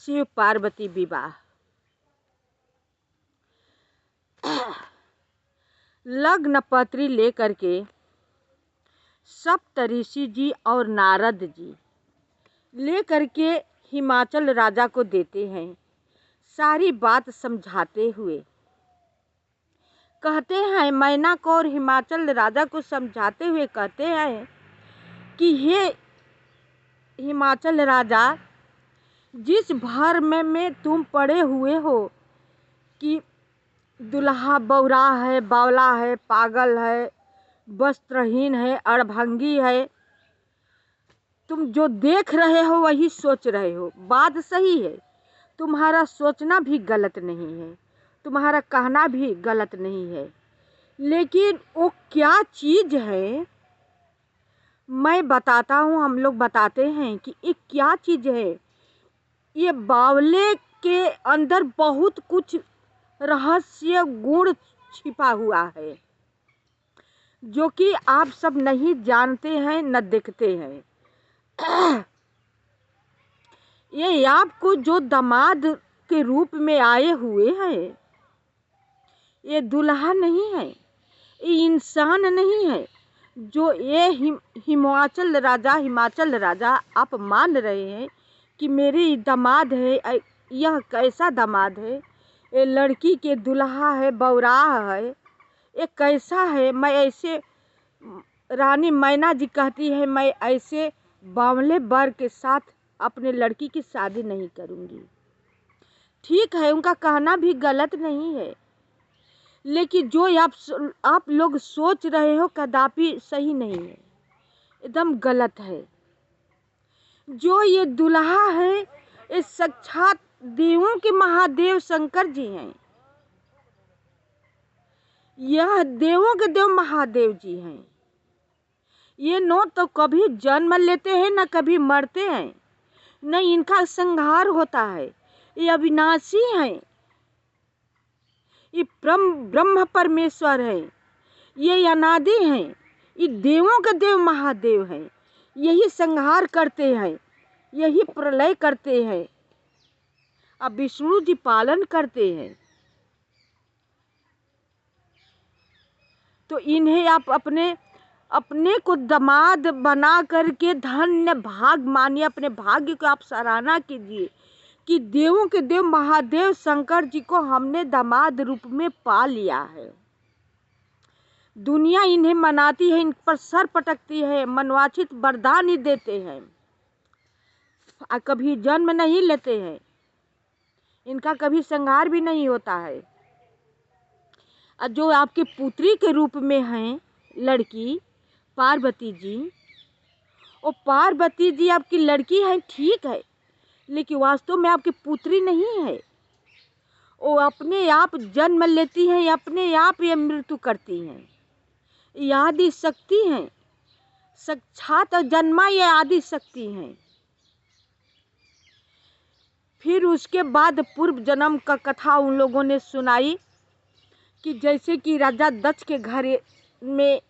शिव पार्वती विवाह। लग्न पत्री लेकर के सप्तऋषि जी और नारद जी लेकर के हिमाचल राजा को देते हैं। सारी बात समझाते हुए कहते हैं, मैना को और हिमाचल राजा को समझाते हुए कहते हैं कि हे हिमाचल राजा, जिस भर में तुम पड़े हुए हो कि दुल्हा बौरा है, बावला है, पागल है, वस्त्रहीन है, अड़भंगी है, तुम जो देख रहे हो वही सोच रहे हो। बात सही है, तुम्हारा सोचना भी गलत नहीं है, तुम्हारा कहना भी गलत नहीं है, लेकिन वो क्या चीज़ है मैं बताता हूँ। हम लोग बताते हैं कि ये क्या चीज़ है। ये बावले के अंदर बहुत कुछ रहस्य गुण छिपा हुआ है जो कि आप सब नहीं जानते हैं न देखते हैं। ये आपको जो दामाद के रूप में आए हुए हैं, ये दुल्हा नहीं है, ये इंसान नहीं है जो ये हिमाचल राजा आप मान रहे हैं कि मेरे दामाद है। यह कैसा दामाद है? ये लड़की के दुल्हा है, बौराह है, ये कैसा है? मैं ऐसे, रानी मैना जी कहती है, मैं ऐसे बावले वर के साथ अपने लड़की की शादी नहीं करूँगी। ठीक है, उनका कहना भी गलत नहीं है, लेकिन जो आप लोग सोच रहे हो कदापि सही नहीं है, एकदम गलत है। जो ये दुल्हा है ये साक्षात देवों के महादेव शंकर जी हैं। यह देवों के देव महादेव जी हैं। ये न तो कभी जन्म लेते हैं न कभी मरते हैं, न इनका संहार होता है। ये अविनाशी हैं, ये ब्रह्म परमेश्वर है, ये अनादि हैं, ये देवों के देव महादेव हैं। यही संहार करते हैं, यही प्रलय करते हैं, अब विष्णु जी पालन करते हैं। तो इन्हें आप अपने को दामाद बना करके धन्य भाग मानिए, अपने भाग्य को आप सराहना कीजिए कि देवों के देव महादेव शंकर जी को हमने दामाद रूप में पा लिया है। दुनिया इन्हें मनाती है, इन पर सर पटकती है, मनवांछित वरदान ही देते हैं, कभी जन्म नहीं लेते हैं, इनका कभी संहार भी नहीं होता है। जो आपकी पुत्री के रूप में हैं लड़की पार्वती जी, वो पार्वती जी आपकी लड़की है, ठीक है, लेकिन वास्तव में आपकी पुत्री नहीं है। वो अपने आप जन्म लेती हैं, अपने आप ये मृत्यु करती हैं। ये आदि शक्ति हैं, साक्षात जन्मा ये आदि शक्ति हैं। फिर उसके बाद पूर्व जन्म का कथा उन लोगों ने सुनाई कि जैसे कि राजा दक्ष के घर में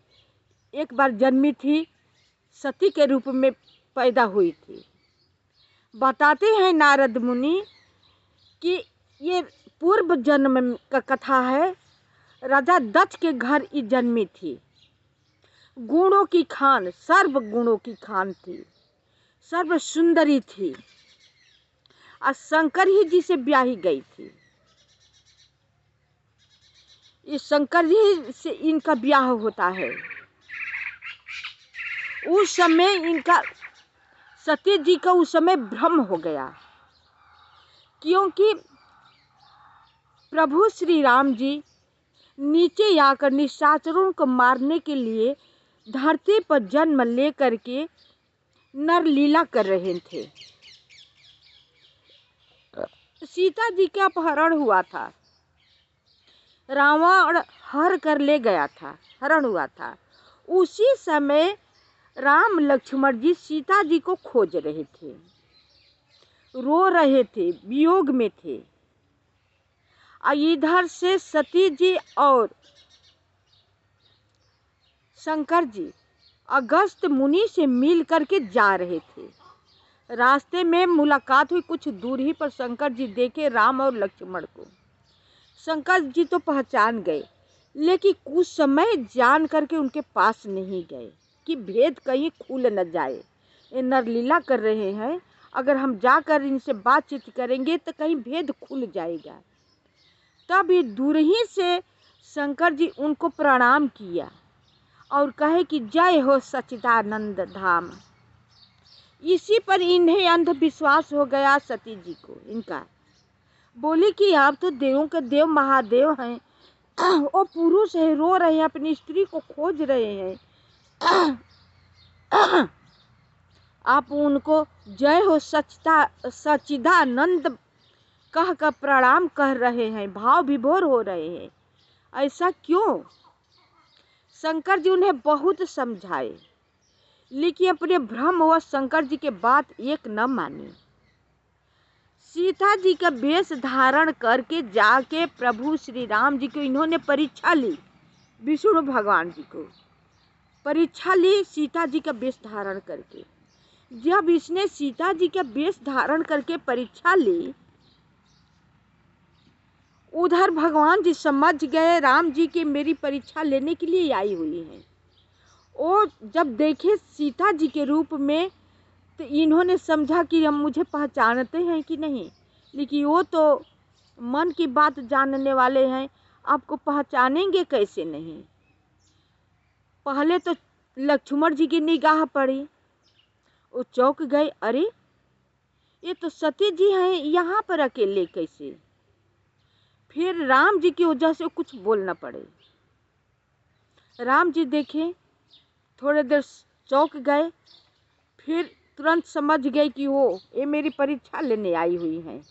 एक बार जन्मी थी, सती के रूप में पैदा हुई थी। बताते हैं नारद मुनि कि ये पूर्व जन्म का कथा है। राजा दक्ष के घर ये जन्मी थी, गुणों की खान, सर्व गुणों की खान थी, सर्व सुंदरी थी, और शंकर ही जी से ब्याही गई थी। ये शंकर जी से इनका ब्याह होता है। उस समय इनका सती जी का उस समय भ्रम हो गया, क्योंकि प्रभु श्री राम जी नीचे आकर निशाचरों को मारने के लिए धरती पर जन्म ले करके नर लीला कर रहे थे। सीता जी का अपहरण हुआ था, रावण हर कर ले गया था, हरण हुआ था। उसी समय राम लक्ष्मण जी सीता जी को खोज रहे थे, रो रहे थे, वियोग में थे। और इधर से सती जी और शंकर जी अगस्त मुनि से मिल करके जा रहे थे। रास्ते में मुलाकात हुई। कुछ दूर ही पर शंकर जी देखे राम और लक्ष्मण को। शंकर जी तो पहचान गए, लेकिन कुछ समय जान करके उनके पास नहीं गए कि भेद कहीं खुल न जाए। ये नरलीला कर रहे हैं, अगर हम जाकर इनसे बातचीत करेंगे तो कहीं भेद खुल जाएगा। तब ये दूर ही से शंकर जी उनको प्रणाम किया और कहे कि जय हो सच्चिदानंद धाम। इसी पर इन्हें अंधविश्वास हो गया सती जी को। इनका बोली कि आप तो देवों के देव महादेव हैं, वो पुरुष है, रो रहे हैं, अपनी स्त्री को खोज रहे हैं, आप उनको जय हो सच्चिदानंद कह कर प्रणाम कर रहे हैं, भाव विभोर हो रहे हैं, ऐसा क्यों? शंकर जी उन्हें बहुत समझाए, लेकिन अपने भ्रम व शंकर जी के बात एक न मानी। सीता जी का वेश धारण करके जाके प्रभु श्री राम जी को इन्होंने परीक्षा ली। विष्णु भगवान जी को परीक्षा ली सीता जी का वेश धारण करके। जब इसने सीता जी का वेश धारण करके परीक्षा ली, उधर भगवान जी समझ गए राम जी की मेरी परीक्षा लेने के लिए आई हुई हैं। और जब देखे सीता जी के रूप में तो इन्होंने समझा कि हम मुझे पहचानते हैं कि नहीं, लेकिन वो तो मन की बात जानने वाले हैं, आपको पहचानेंगे कैसे नहीं। पहले तो लक्ष्मण जी की निगाह पड़ी, वो चौंक गए, अरे ये तो सती जी हैं, यहाँ पर अकेले कैसे। फिर राम जी की वजह से कुछ बोलना पड़े। राम जी देखे, थोड़े देर चौंक गए, फिर तुरंत समझ गए कि वो ये मेरी परीक्षा लेने आई हुई हैं।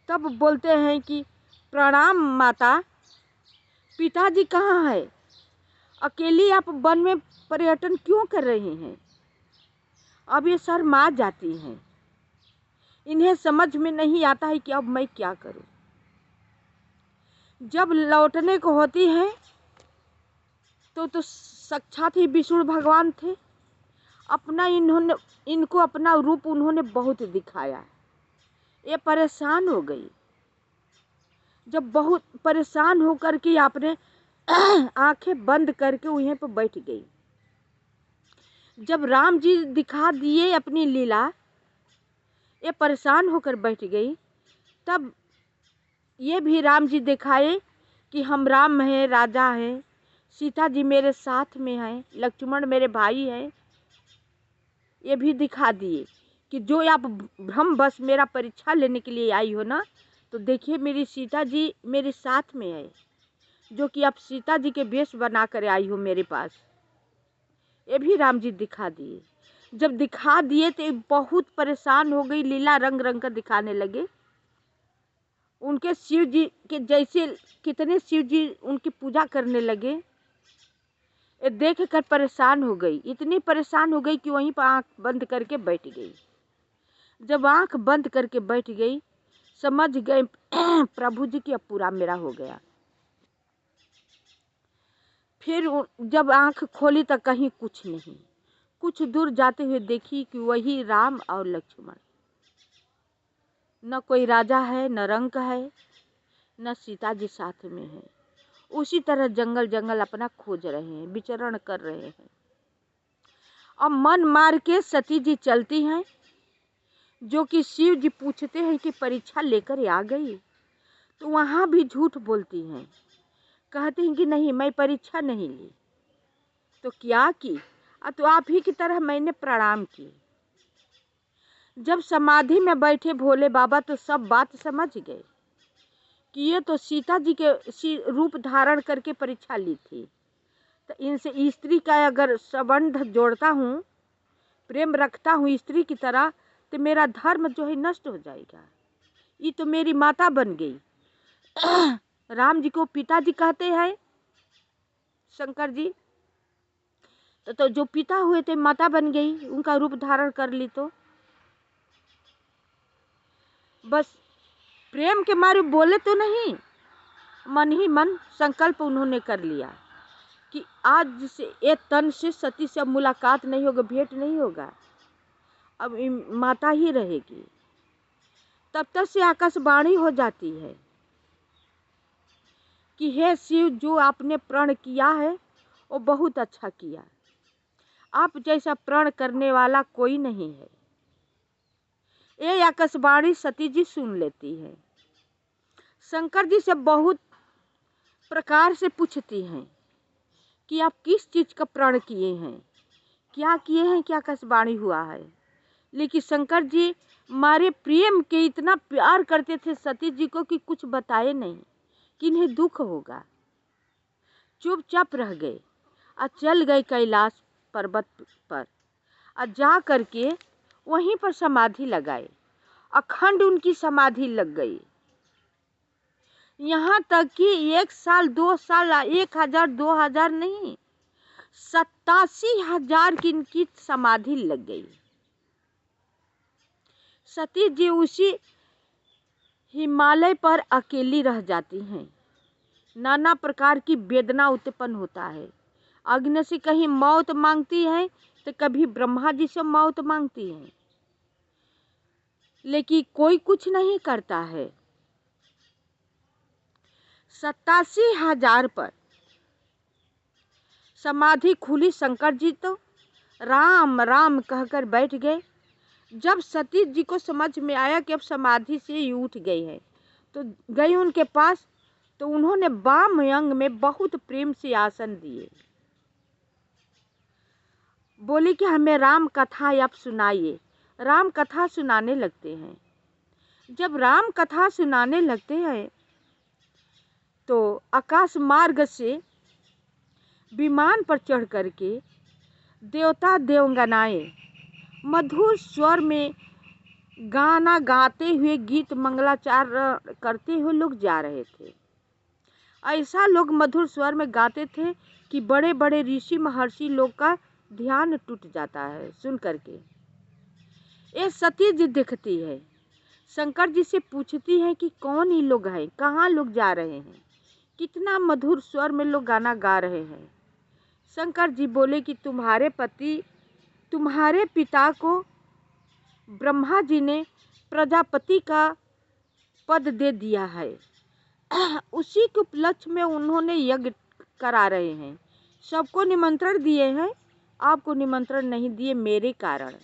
तब बोलते हैं कि प्रणाम माता, पिताजी कहाँ है? अकेली आप वन में पर्यटन क्यों कर रही हैं? अब ये शर्मा जाती हैं, इन्हें समझ में नहीं आता है कि अब मैं क्या करूं। जब लौटने को होती हैं तो साक्षात ही विष्णु भगवान थे। अपना इनको अपना रूप उन्होंने बहुत दिखाया। ये परेशान हो गई। जब बहुत परेशान होकर के आपने आंखें बंद करके वहीं पर बैठ गई। जब राम जी दिखा दिए अपनी लीला, ये परेशान होकर बैठ गई। तब ये भी राम जी दिखाए कि हम राम हैं, राजा हैं, सीता जी मेरे साथ में हैं, लक्ष्मण मेरे भाई हैं। ये भी दिखा दिए कि जो आप भ्रम बस मेरा परीक्षा लेने के लिए आई हो ना, तो देखिए मेरी सीता जी मेरे साथ में है, जो कि आप सीता जी के वेश बना कर आई हो मेरे पास। ये भी राम जी दिखा दिए। जब दिखा दिए तो बहुत परेशान हो गई, लीला रंग रंग का दिखाने लगे। उनके शिव जी के जैसे कितने शिव जी उनकी पूजा करने लगे। ये देख कर परेशान हो गई, इतनी परेशान हो गई कि वहीं पर आंख बंद करके बैठ गई। जब आंख बंद करके बैठ गई, समझ गए प्रभु जी की अब पूरा मेरा हो गया। फिर जब आंख खोली तो कहीं कुछ नहीं। कुछ दूर जाते हुए देखी कि वही राम और लक्ष्मण। न कोई राजा है, न रंक है, न सीता जी साथ में है। उसी तरह जंगल जंगल अपना खोज रहे हैं, विचरण कर रहे हैं। अब मन मार के सती जी चलती हैं, जो कि शिव जी पूछते हैं कि परीक्षा लेकर आ गई, तो वहाँ भी झूठ बोलती हैं। कहती हैं कि नहीं, मैं परीक्षा नहीं ली। तो क्या की? तो आप ही की तरह मैंने प्रणाम की। जब समाधि में बैठे भोले बाबा तो सब बात समझ गए कि ये तो सीता जी के रूप धारण करके परीक्षा ली थी। तो इनसे स्त्री का अगर संबंध जोड़ता हूँ, प्रेम रखता हूँ स्त्री की तरह, तो मेरा धर्म जो है नष्ट हो जाएगा। ये तो मेरी माता बन गई। राम जी को पिताजी कहते हैं शंकर जी, तो जो पिता हुए थे माता बन गई, उनका रूप धारण कर ली। तो बस प्रेम के मारे बोले तो नहीं, मन ही मन संकल्प उन्होंने कर लिया कि आज से ये तन से सती से मुलाकात नहीं होगा, भेंट नहीं होगा। अब माता ही रहेगी। तब तक से आकाशवाणी हो जाती है कि हे शिव, जो आपने प्रण किया है वो बहुत अच्छा किया, आप जैसा प्रण करने वाला कोई नहीं है। ये आकाशवाणी सती जी सुन लेती है। शंकर जी से बहुत प्रकार से पूछती हैं कि आप किस चीज़ का प्रण किए हैं, क्या किए हैं, क्या आकाशवाणी हुआ है। लेकिन शंकर जी मारे प्रेम के इतना प्यार करते थे सती जी को कि कुछ बताए नहीं कि इन्हें दुख होगा। चुपचाप रह गए और चल गए कैलाश पर्वत पर और जा करके वहीं पर समाधि लगाए। अखंड उनकी समाधि लग गई। यहाँ तक कि 1 साल 2 साल 1000 2000 नहीं, 87,000 की इनकी समाधि लग गई। सती जी उसी हिमालय पर अकेली रह जाती हैं। नाना प्रकार की वेदना उत्पन्न होता है। अग्नि से कहीं मौत मांगती है तो कभी ब्रह्मा जी से मौत मांगती है, लेकिन कोई कुछ नहीं करता है। 87,000 पर समाधि खुली। शंकर जी तो राम राम कहकर बैठ गए। जब सती जी को समझ में आया कि अब समाधि से ही उठ गई है, तो गई उनके पास, तो उन्होंने वाम अंग में बहुत प्रेम से आसन दिए। बोली कि हमें राम कथा आप सुनाइए। राम कथा सुनाने लगते हैं। जब राम कथा सुनाने लगते हैं तो आकाश मार्ग से विमान पर चढ़ करके देवता देवगनाएं मधुर स्वर में गाना गाते हुए, गीत मंगलाचार करते हुए लोग जा रहे थे। ऐसा लोग मधुर स्वर में गाते थे कि बड़े बड़े ऋषि महर्षि लोग का ध्यान टूट जाता है सुन करके। ये सती जी दिखती है, शंकर जी से पूछती है कि कौन ये लोग हैं, कहाँ लोग जा रहे हैं, कितना मधुर स्वर में लोग गाना गा रहे हैं। शंकर जी बोले कि तुम्हारे पति, तुम्हारे पिता को ब्रह्मा जी ने प्रजापति का पद दे दिया है। उसी के उपलक्ष्य में उन्होंने यज्ञ करा रहे हैं। सबको निमंत्रण दिए हैं, आपको निमंत्रण नहीं दिए मेरे कारण।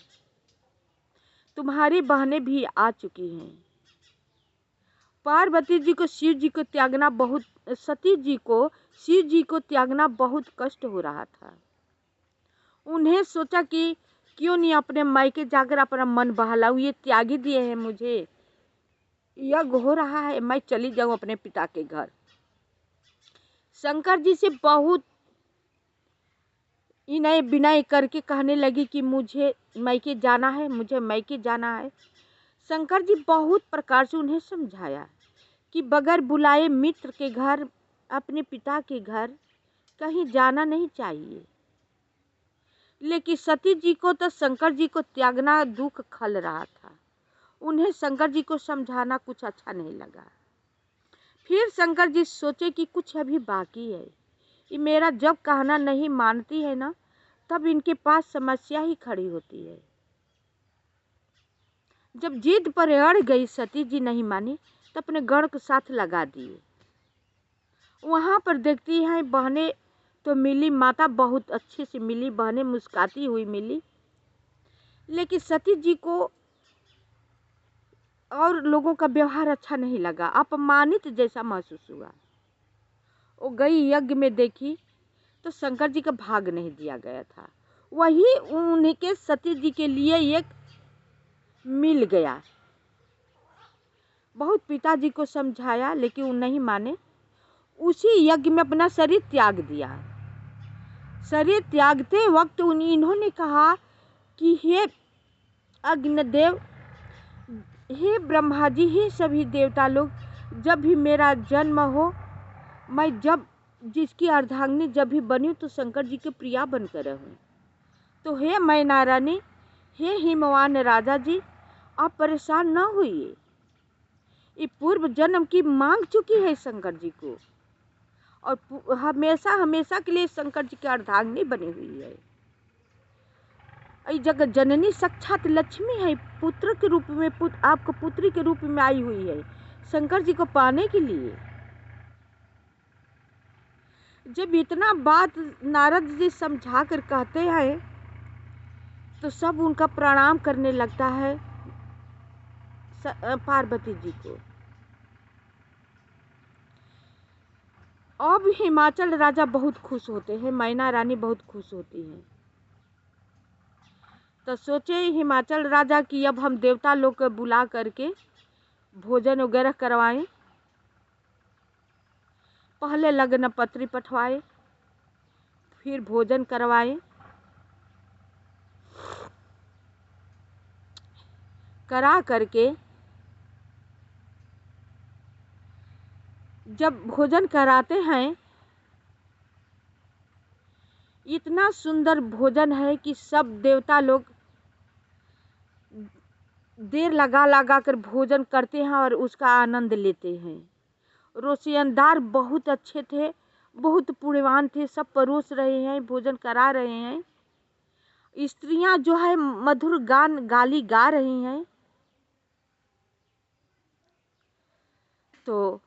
तुम्हारी बहनें भी आ चुकी हैं। पार्वती जी को शिव जी को त्यागना बहुत, सती जी को शिव जी को त्यागना बहुत कष्ट हो रहा था। उन्हें सोचा कि क्यों नहीं अपने मायके जाकर अपना मन बहलाऊं, ये त्यागी दिए हैं मुझे, यज्ञ हो रहा है, मैं चली जाऊं अपने पिता के घर। शंकर जी से बहुत इनय विनय करके कहने लगी कि मुझे मायके जाना है, मुझे मायके जाना है। शंकर जी बहुत प्रकार से उन्हें समझाया कि बगैर बुलाए मित्र के घर, अपने पिता के घर कहीं जाना नहीं चाहिए। लेकिन सती जी को तो शंकर जी को त्यागना दुख खल रहा था। उन्हें शंकर जी को समझाना कुछ अच्छा नहीं लगा। फिर शंकर जी सोचे कि कुछ अभी बाकी है, ये मेरा जब कहना नहीं मानती है ना, तब इनके पास समस्या ही खड़ी होती है। जब जिद पर अड़ गई सती जी नहीं मानी, तो अपने गढ़ को साथ लगा दिए। वहाँ पर देखती हैं बहनें तो मिली, माता बहुत अच्छे से मिली, बहनें मुस्काती हुई मिली। लेकिन सती जी को और लोगों का व्यवहार अच्छा नहीं लगा, अपमानित जैसा महसूस हुआ। वो गई यज्ञ में देखी तो शंकर जी का भाग नहीं दिया गया था। वही उनके सती जी के लिए एक मिल गया। बहुत पिताजी को समझाया लेकिन वो नहीं माने। उसी यज्ञ में अपना शरीर त्याग दिया। शरीर त्यागते वक्त इन्होंने कहा कि हे अग्निदेव, हे ब्रह्मा जी, हे सभी देवता लोग, जब भी मेरा जन्म हो, मैं जब जिसकी अर्धांगिनी जब भी बनी तो शंकर जी के प्रिया बनकर रहूं। तो हे मैना रानी, हे हिमवान राजा जी, आप परेशान न होइए। ये पूर्व जन्म की मांग चुकी है शंकर जी को, और हमेशा हमेशा के लिए शंकर जी की अर्धांगिनी बनी हुई है। ये जगत जननी साक्षात लक्ष्मी है, पुत्र के रूप में आपको पुत्री के रूप में आई हुई है शंकर जी को पाने के लिए। जब इतना बात नारद जी समझा कर कहते हैं तो सब उनका प्रणाम करने लगता है पार्वती जी को। अब हिमाचल राजा बहुत खुश होते हैं, मैना रानी बहुत खुश होती हैं। तो सोचे हिमाचल राजा कि अब हम देवता लोग को बुला करके भोजन वगैरह करवाएं। पहले लग्न पत्री पठवाए, फिर भोजन करवाए। करा करके जब भोजन कराते हैं, इतना सुंदर भोजन है कि सब देवता लोग देर लगा लगा कर भोजन करते हैं और उसका आनंद लेते हैं। रोशियनदार बहुत अच्छे थे, बहुत पुण्यवान थे, सब परोस रहे हैं, भोजन करा रहे हैं। स्त्रियां जो है मधुर गान गाली गा रही हैं। तो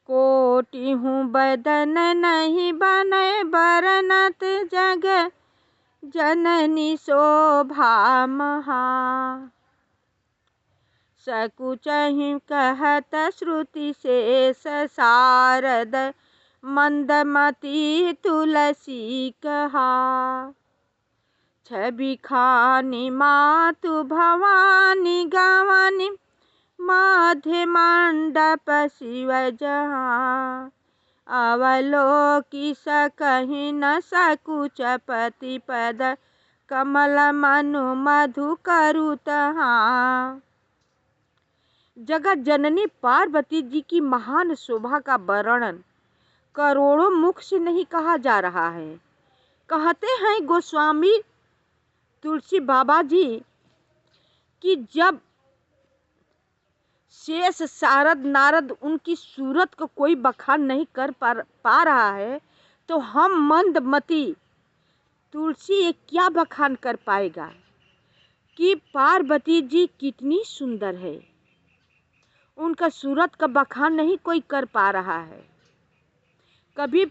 कोटि हूँ बदन नहीं बने बरनत जग जननी शोभा महा। सकुचहि कहत श्रुति शेष शारद मंदमती तुलसी कहा। छवि खानी मातु भवानी गवनी मध्य मंडप शिव जहाँ। अवलोकि सकहि न सकुच पति पद कमल मनु मधु करु तहाँ। जगत जननी पार्वती जी की महान शोभा का वर्णन करोड़ों मुख से नहीं कहा जा रहा है। कहते हैं गोस्वामी तुलसी बाबा जी कि जब शेष शारद नारद उनकी सूरत को कोई बखान नहीं कर पा रहा है तो हम मंदमती तुलसी ये क्या बखान कर पाएगा कि पार्वती जी कितनी सुंदर है। उनका सूरत का बखान नहीं कोई कर पा रहा है। कभी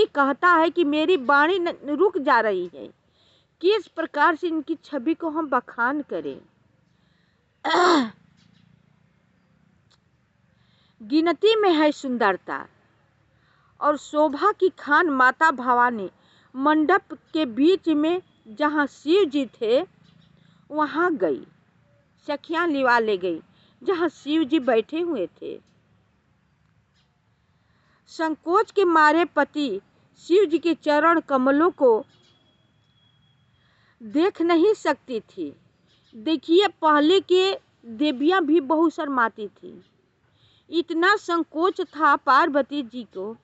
कहता है कि मेरी वाणी रुक जा रही है, किस प्रकार से इनकी छवि को हम बखान करें। गिनती में है सुंदरता और शोभा की खान माता भवानी। मंडप के बीच में जहाँ शिव जी थे वहाँ गई, सखियां लिवा ले गई जहाँ शिव जी बैठे हुए थे। संकोच के मारे पति शिव जी के चरण कमलों को देख नहीं सकती थी। देखिए पहले के देवियां भी बहुत शर्माती थी। इतना संकोच था पार्वती जी को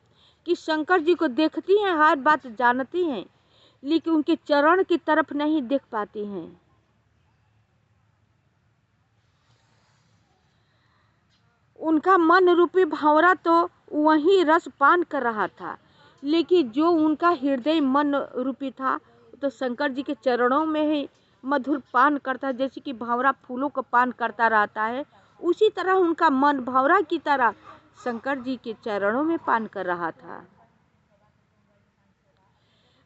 कि शंकर जी को देखती हैं, हर बात जानती हैं, लेकिन उनके चरण की तरफ नहीं देख पाती हैं। उनका मन रूपी भंवरा तो वहीं रस पान कर रहा था, लेकिन जो उनका हृदय मन रूपी था तो शंकर जी के चरणों में ही मधुर पान करता, जैसे कि भंवरा फूलों को पान करता रहता है, उसी तरह उनका मन भंवरा की तरह शंकर जी के चरणों में पान कर रहा था।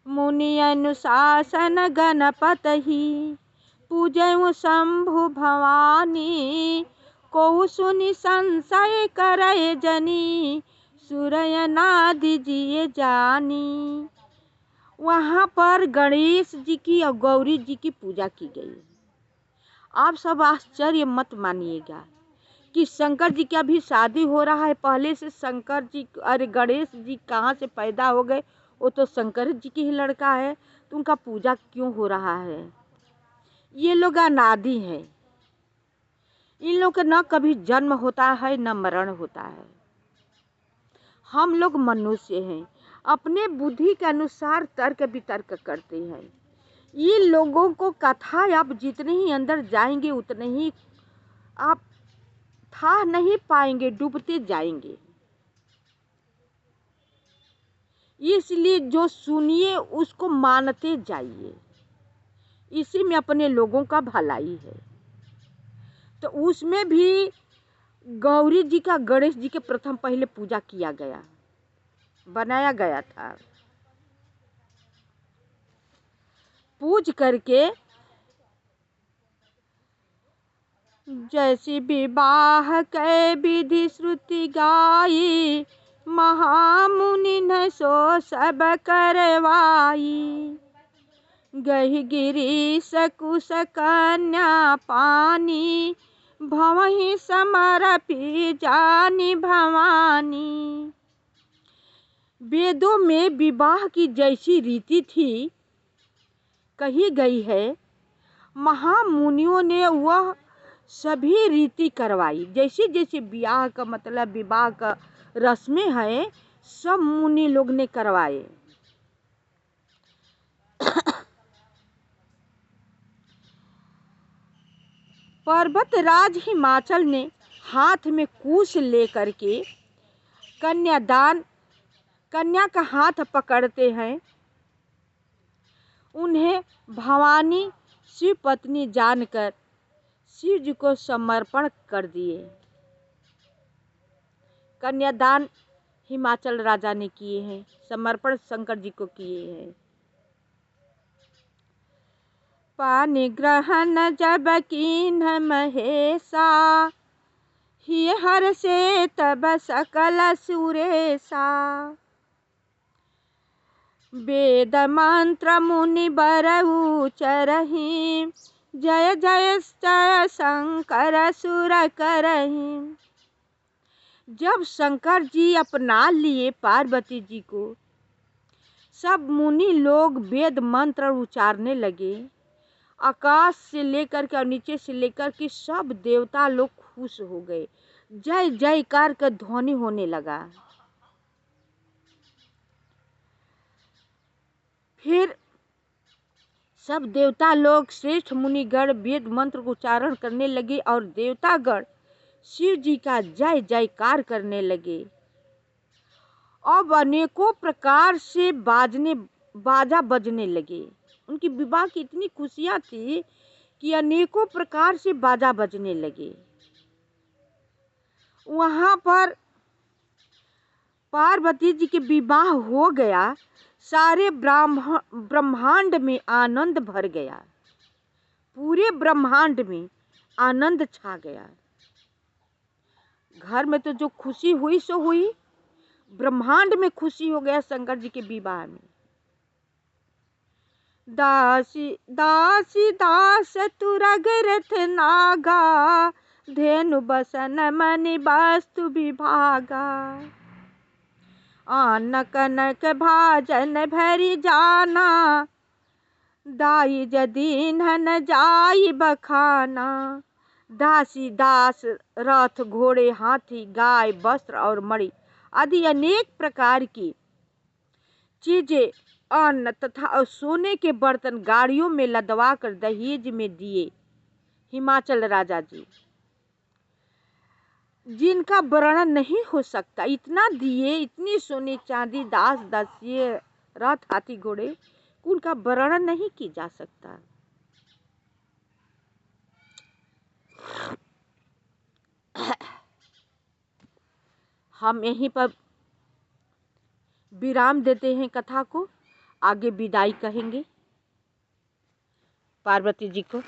मुनि अनुशासन गणपतहि पूजयु शंभु भवानी। को सुनि संशय करय जनी सुरयनादि जिये जानी। वहाँ पर गणेश जी की और गौरी जी की पूजा की गई। आप सब आश्चर्य मत मानिएगा कि शंकर जी की अभी शादी हो रहा है, पहले से शंकर जी अरे गणेश जी कहाँ से पैदा हो गए, वो तो शंकर जी की ही लड़का है, तो उनका पूजा क्यों हो रहा है। ये लोग अनादि हैं, इन लोग का न कभी जन्म होता है न मरण होता है। हम लोग मनुष्य हैं, अपने बुद्धि के अनुसार तर्क वितर्क करते हैं। ये लोगों को कथा आप जितने ही अंदर जाएंगे उतने ही आप था नहीं पाएंगे, डूबते जाएंगे। इसलिए जो सुनिए उसको मानते जाइए, इसी में अपने लोगों का भलाई है। तो उसमें भी गौरी जी का, गणेश जी के प्रथम पहले पूजा किया गया, बनाया गया था। पूज करके जैसी विवाह कै विधि श्रुति गाई, महामुनि न सो सब करवाई। गही गिरीश कुश कन्या पानी, भवहि समर्पी जानी भवानी। वेदों में विवाह की जैसी रीति थी कही गई है, महामुनियों ने वह सभी रीति करवाई। जैसे जैसे ब्याह का मतलब विवाह का रस्में हैं, सब मुनि लोग ने करवाए। पर्वतराज हिमाचल ने हाथ में कुश लेकर के कन्या का हाथ पकड़ते हैं। उन्हें भवानी शिव पत्नी जानकर शिव जी को समर्पण कर दिए। कन्यादान हिमाचल राजा ने किए हैं, समर्पण शंकर जी को किए हैं। पानी ग्रहण जब कीन्ह महेशा, ही हर से तब सकल सुरेशा। वेद मंत्र मुनि बर उचरहि, जय जय जय शंकर सुर करहि। जब शंकर जी अपना लिए पार्वती जी को, सब मुनि लोग वेद मंत्र उचारने लगे। आकाश से लेकर के और नीचे से लेकर के सब देवता लोग खुश हो गए, जय जयकार का ध्वनि होने लगा। फिर सब देवता लोग, श्रेष्ठ मुनिगण वेद मंत्र को उच्चारण करने लगे और देवतागण शिव जी का जय जयकार करने लगे। अब अनेकों प्रकार से बाजा बजने लगे। उनकी विवाह की इतनी खुशियां थी कि अनेकों प्रकार से बाजा बजने लगे। वहां पर पार्वती जी के विवाह हो गया। सारे ब्रह्मांड में आनंद भर गया, पूरे ब्रह्मांड में आनंद छा गया। घर में तो जो खुशी हुई सो हुई, ब्रह्मांड में खुशी हो गया शंकर जी के विवाह में। दासी दासी दास तुरग रथ नागा, धेनु बसन मणि वस्तु विभागा। आन कनक भाजन भरी जाना, दाई जदीन न जाई बखाना। दासी दास, रथ, घोड़े, हाथी, गाय, वस्त्र और मणि आदि अनेक प्रकार की चीजें, अन्न तथा सोने के बर्तन गाड़ियों में लदवा कर दहेज में दिए हिमाचल राजा जी, जिनका वर्णन नहीं हो सकता। इतना दिए, इतनी सोने चांदी, दास दासिये, रथ, हाथी, घोड़े, उनका वर्णन नहीं की जा सकता। हम यहीं पर विराम देते हैं कथा को, आगे विदाई कहेंगे पार्वती जी को।